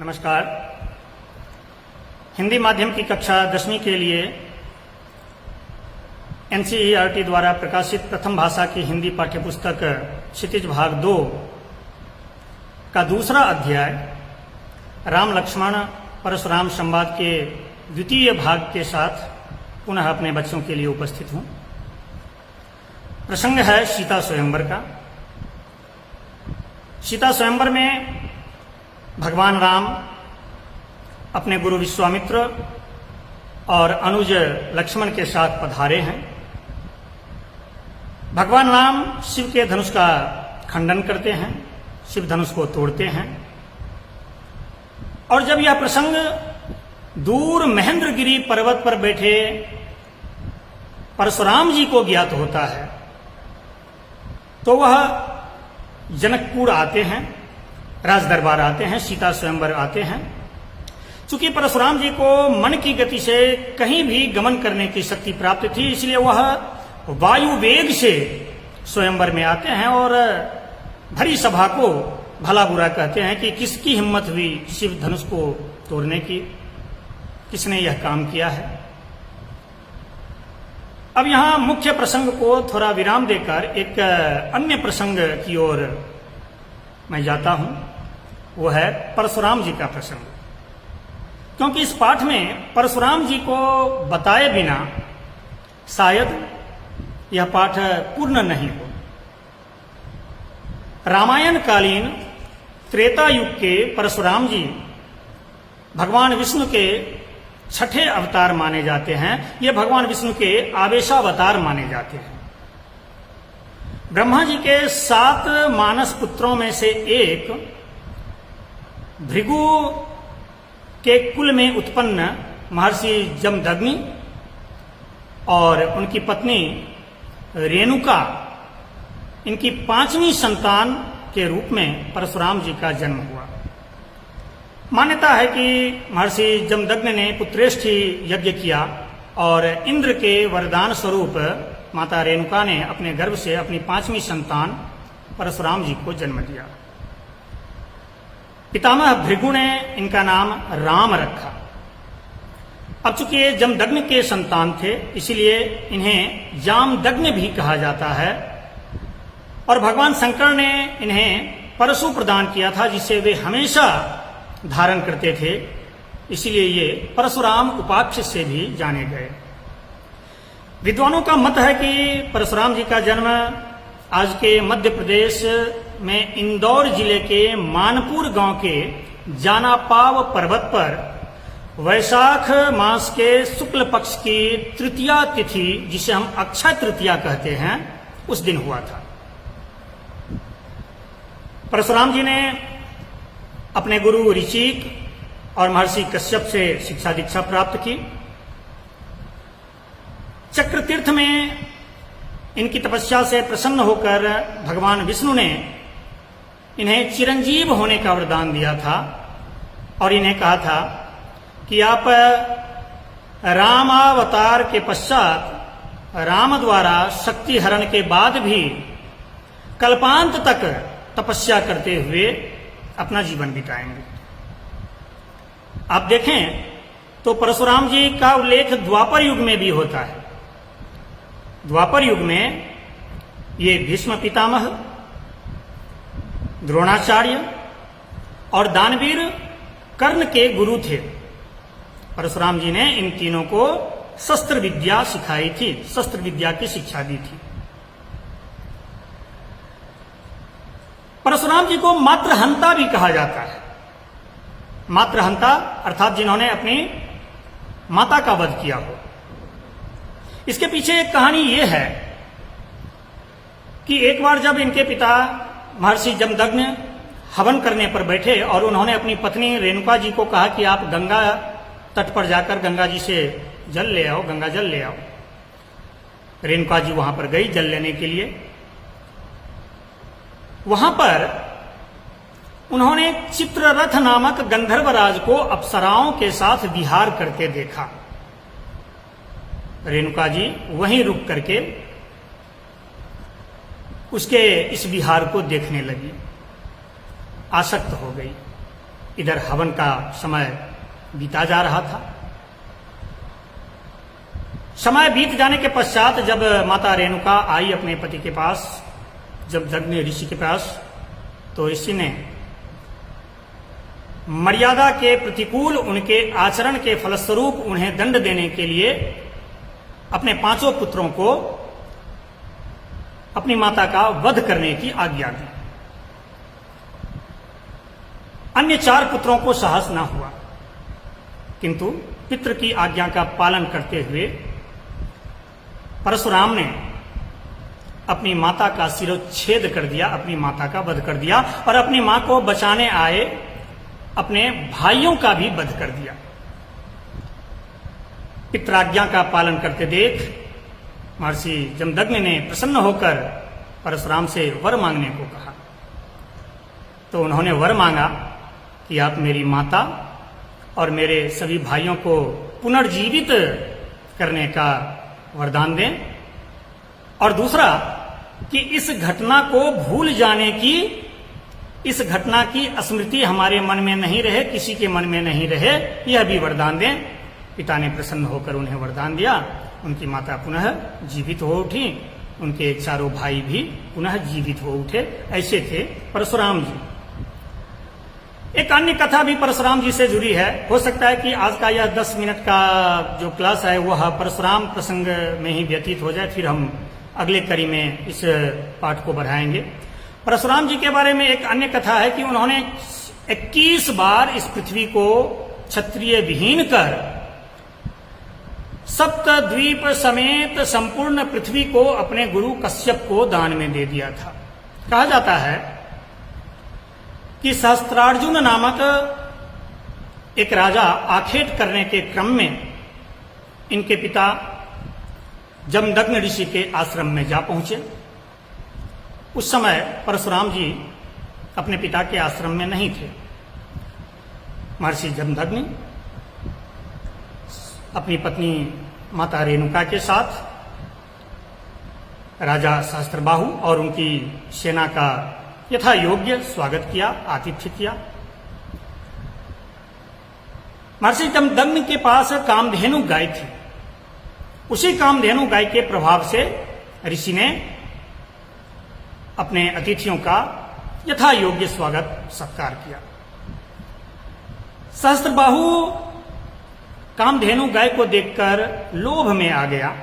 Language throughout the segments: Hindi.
नमस्कार। हिंदी माध्यम की कक्षा 10वीं के लिए एनसीईआरटी द्वारा प्रकाशित प्रथम भाषा की हिंदी पाठ्यपुस्तक क्षितिज भाग 2 का दूसरा अध्याय राम लक्ष्मण परशुराम संवाद के द्वितीय भाग के साथ पुनः अपने बच्चों के लिए उपस्थित हूँ। प्रसंग है सीता स्वयंवर का। सीता स्वयंवर में भगवान राम अपने गुरु विश्वामित्र और अनुज लक्ष्मण के साथ पधारे हैं। भगवान राम शिव के धनुष का खंडन करते हैं, शिव धनुष को तोड़ते हैं। और जब यह प्रसंग दूर महेंद्रगिरी पर्वत पर बैठे परशुराम जी को ज्ञात होता है तो वह जनकपुर आते हैं, राज दरबार आते हैं, सीता स्वयंवर आते हैं। चूंकि परशुराम जी को मन की गति से कहीं भी गमन करने की शक्ति प्राप्त थी, इसलिए वह वायु वेग से स्वयंवर में आते हैं और भरी सभा को भला बुरा कहते हैं कि किसकी हिम्मत हुई शिव धनुष को तोड़ने की, किसने यह काम किया है। अब यहां मुख्य प्रसंग को थोड़ा विराम देकर एक अन्य प्रसंग की ओर मैं जाता हूं, वो है परशुराम जी का प्रसंग। क्योंकि इस पाठ में परशुराम जी को बताए बिना शायद यह पाठ पूर्ण नहीं हो। रामायण कालीन त्रेता युग के परशुराम जी भगवान विष्णु के छठे अवतार माने जाते हैं। ये भगवान विष्णु के आवेशावतार माने जाते हैं। ब्रह्मा जी के 7 मानस पुत्रों में से एक भृगु के कुल में उत्पन्न महर्षि जमदग्नि और उनकी पत्नी रेणुका, इनकी 5वीं संतान के रूप में परशुराम जी का जन्म हुआ। मान्यता है कि महर्षि जमदग्नि ने पुत्रेष्ठी यज्ञ किया और इंद्र के वरदान स्वरूप माता रेणुका ने अपने गर्भ से अपनी 5वीं संतान परशुराम जी को जन्म दिया। पितामह भृगु ने इनका नाम राम रखा। अब चूंकि ये जमदग्नि के संतान थे, इसीलिए इन्हें जामदग्नि भी कहा जाता है। और भगवान शंकर ने इन्हें परशु प्रदान किया था, जिसे वे हमेशा धारण करते थे, इसीलिए ये परशुराम उपाक्ष से भी जाने गए। विद्वानों का मत है कि परशुराम जी का जन्म आज के मध्य प्रदेश में इंदौर जिले के मानपुर गांव के जानापाव पर्वत पर वैशाख मास के शुक्ल पक्ष की तृतीया तिथि, जिसे हम अक्षय तृतीया कहते हैं, उस दिन हुआ था। परशुराम जी ने अपने गुरु ऋचिक और महर्षि कश्यप से शिक्षा दीक्षा प्राप्त की। चक्र तीर्थ में इनकी तपस्या से प्रसन्न होकर भगवान विष्णु ने इन्हें चिरंजीव होने का वरदान दिया था और इन्हें कहा था कि आप रामावतार के पश्चात राम द्वारा शक्ति हरण के बाद भी कल्पांत तक तपस्या करते हुए अपना जीवन बिताएंगे। आप देखें तो परशुराम जी का उल्लेख द्वापर युग में भी होता है। द्वापर युग में ये भीष्म पितामह, द्रोणाचार्य और दानवीर कर्ण के गुरु थे। परशुराम जी ने इन तीनों को शस्त्र विद्या सिखाई थी, शस्त्र विद्या की शिक्षा दी थी। परशुराम जी को मात्रहंता भी कहा जाता है। मात्रहंता अर्थात जिन्होंने अपनी माता का वध किया हो। इसके पीछे एक कहानी यह है कि एक बार जब इनके पिता महर्षि जमदग्नि हवन करने पर बैठे और उन्होंने अपनी पत्नी रेणुका जी को कहा कि आप गंगा तट पर जाकर गंगा जी से जल ले आओ, गंगा जल ले आओ। रेणुका जी वहां पर गई जल लेने के लिए। वहां पर उन्होंने चित्ररथ नामक गंधर्वराज को अप्सराओं के साथ विहार करते देखा। रेणुका जी वहीं रुक करके उसके इस विहार को देखने लगी, आसक्त हो गई। इधर हवन का समय बीता जा रहा था। समय बीत जाने के पश्चात जब माता रेणुका आई अपने पति के पास, जब दग्नि ऋषि के पास, तो ऋषि ने मर्यादा के प्रतिकूल उनके आचरण के फलस्वरूप उन्हें दंड देने के लिए अपने 5 पुत्रों को अपनी माता का वध करने की आज्ञा दी। अन्य 4 पुत्रों को साहस न हुआ, किंतु पितृ की आज्ञा का पालन करते हुए परशुराम ने अपनी माता का शिरोच्छेद कर दिया, अपनी माता का वध कर दिया और अपनी मां को बचाने आए अपने भाइयों का भी वध कर दिया। पितराज्ञा का पालन करते देख महर्षि जमदग्नि ने प्रसन्न होकर परशुराम से वर मांगने को कहा। तो उन्होंने वर मांगा कि आप मेरी माता और मेरे सभी भाइयों को पुनर्जीवित करने का वरदान दें, और दूसरा कि इस घटना को भूल जाने की, इस घटना की स्मृति हमारे मन में नहीं रहे, किसी के मन में नहीं रहे, यह भी वरदान दें। पिता ने प्रसन्न होकर उन्हें वरदान दिया। उनकी माता पुनः जीवित हो उठी, उनके 4 भाई भी पुनः जीवित हो उठे। ऐसे थे परशुराम जी। एक अन्य कथा भी परशुराम जी से जुड़ी है। हो सकता है कि आज का यह 10 मिनट का जो क्लास है वह परशुराम प्रसंग में ही व्यतीत हो जाए, फिर हम अगले कड़ी में इस पाठ को बढ़ाएंगे। परशुराम जी के बारे में एक अन्य कथा है कि उन्होंने 21 बार इस पृथ्वी को क्षत्रिय विहीन कर सप्तद्वीप समेत संपूर्ण पृथ्वी को अपने गुरु कश्यप को दान में दे दिया था। कहा जाता है कि सहस्त्रार्जुन नामक एक राजा आखेट करने के क्रम में इनके पिता जमदग्नि ऋषि के आश्रम में जा पहुंचे। उस समय परशुराम जी अपने पिता के आश्रम में नहीं थे। महर्षि जमदग्नि अपनी पत्नी माता रेणुका के साथ राजा सहस्त्रबाहु और उनकी सेना का यथा योग्य स्वागत किया, आतिथ्य किया। महर्षि जमदग्नि के पास कामधेनु गाय थी। उसी कामधेनु गाय के प्रभाव से ऋषि ने अपने अतिथियों का यथा योग्य स्वागत सत्कार किया। सहस्त्रबाहु कामधेनु गाय को देखकर लोभ में आ गया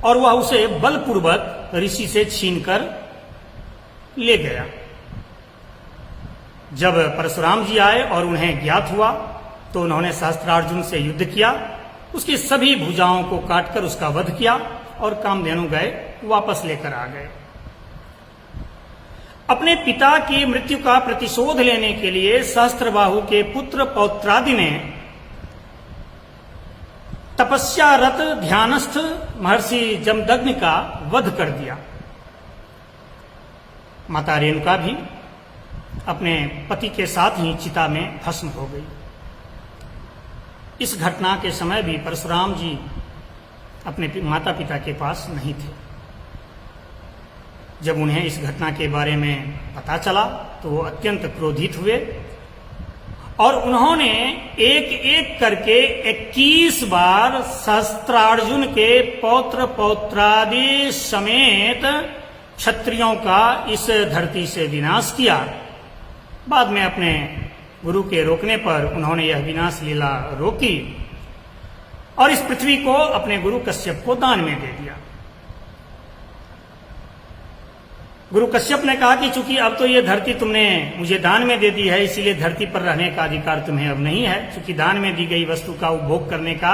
और वह उसे बलपूर्वक ऋषि से छीनकर ले गया। जब परशुराम जी आए और उन्हें ज्ञात हुआ तो उन्होंने सहस्त्रार्जुन से युद्ध किया, उसकी सभी भुजाओं को काटकर उसका वध किया और कामधेनु गाय वापस लेकर आ गए। अपने पिता की मृत्यु का प्रतिशोध लेने के लिए सहस्त्रबाहु के पुत्र पौत्रादि ने तपस्यारत ध्यानस्थ महर्षि जमदग्नि का वध कर दिया। माता रेणुका भी अपने पति के साथ ही चिता में भस्म हो गई। इस घटना के समय भी परशुराम जी अपने माता पिता के पास नहीं थे। जब उन्हें इस घटना के बारे में पता चला तो वो अत्यंत क्रोधित हुए और उन्होंने एक एक करके 21 बार सहस्त्रार्जुन के पौत्र पौत्रादि समेत क्षत्रियों का इस धरती से विनाश किया। बाद में अपने गुरु के रोकने पर उन्होंने यह विनाश लीला रोकी और इस पृथ्वी को अपने गुरु कश्यप को दान में दे दिया। गुरु कश्यप ने कहा कि चूंकि अब तो ये धरती तुमने मुझे दान में दे दी है, इसीलिए धरती पर रहने का अधिकार तुम्हें अब नहीं है। चूंकि दान में दी गई वस्तु का उपभोग करने का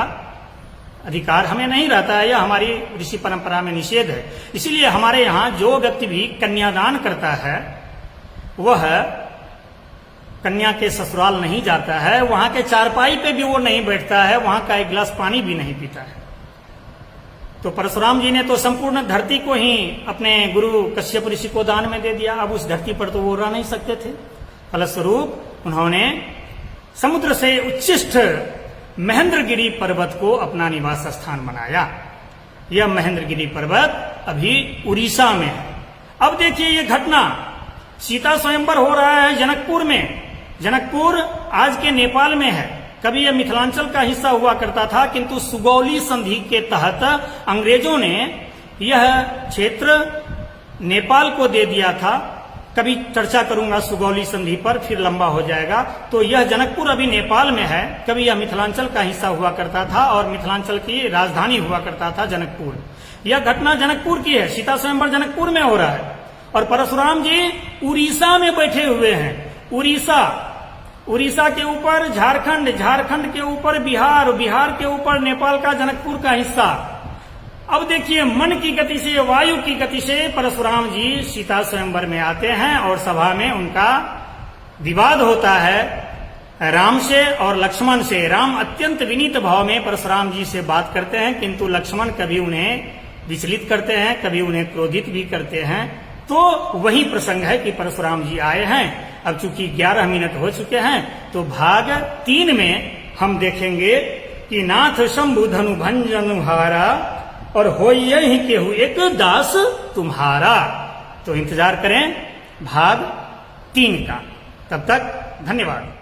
अधिकार हमें नहीं रहता है, यह हमारी ऋषि परंपरा में निषेध है। इसीलिए हमारे यहाँ जो व्यक्ति भी कन्यादान करता है वह कन्या के ससुराल नहीं जाता है, वहां के चारपाई पे भी वो नहीं बैठता है, वहां का एक गिलास पानी भी नहीं पीता है। तो परशुराम जी ने तो संपूर्ण धरती को ही अपने गुरु कश्यप ऋषि को दान में दे दिया। अब उस धरती पर तो वो रह नहीं सकते थे। फलस्वरूप उन्होंने समुद्र से उच्चिष्ट महेंद्रगिरी पर्वत को अपना निवास स्थान बनाया। यह महेंद्रगिरी पर्वत अभी उड़ीसा में है। अब देखिए ये घटना, सीता स्वयंवर हो रहा है जनकपुर में जनकपुर आज के नेपाल में है। कभी यह मिथिलांचल का हिस्सा हुआ करता था, किंतु सुगौली संधि के तहत अंग्रेजों ने यह क्षेत्र नेपाल को दे दिया था। कभी चर्चा करूंगा सुगौली संधि पर, फिर लंबा हो जाएगा। तो यह जनकपुर अभी नेपाल में है। कभी यह मिथिलांचल का हिस्सा हुआ करता था और मिथिलांचल की राजधानी हुआ करता था जनकपुर। यह घटना जनकपुर की है। सीता स्वयंवर जनकपुर में हो रहा है और परशुराम जी उड़ीसा में बैठे हुए हैं। उड़ीसा के ऊपर झारखंड, झारखंड के ऊपर बिहार, बिहार के ऊपर नेपाल का जनकपुर का हिस्सा। अब देखिए, मन की गति से, वायु की गति से परशुराम जी सीता स्वयंवर में आते हैं और सभा में उनका विवाद होता है राम से और लक्ष्मण से। राम अत्यंत विनीत भाव में परशुराम जी से बात करते हैं, किंतु लक्ष्मण कभी उन्हें विचलित करते हैं, कभी उन्हें क्रोधित भी करते हैं। तो वही प्रसंग है कि परशुराम जी आए हैं। अब चूंकि 11 मिनट हो चुके हैं, तो भाग 3 में हम देखेंगे कि नाथ शंभु धनु भंजन हारा और हो यही केहू एक दास तुम्हारा। तो इंतजार करें भाग 3 का। तब तक धन्यवाद।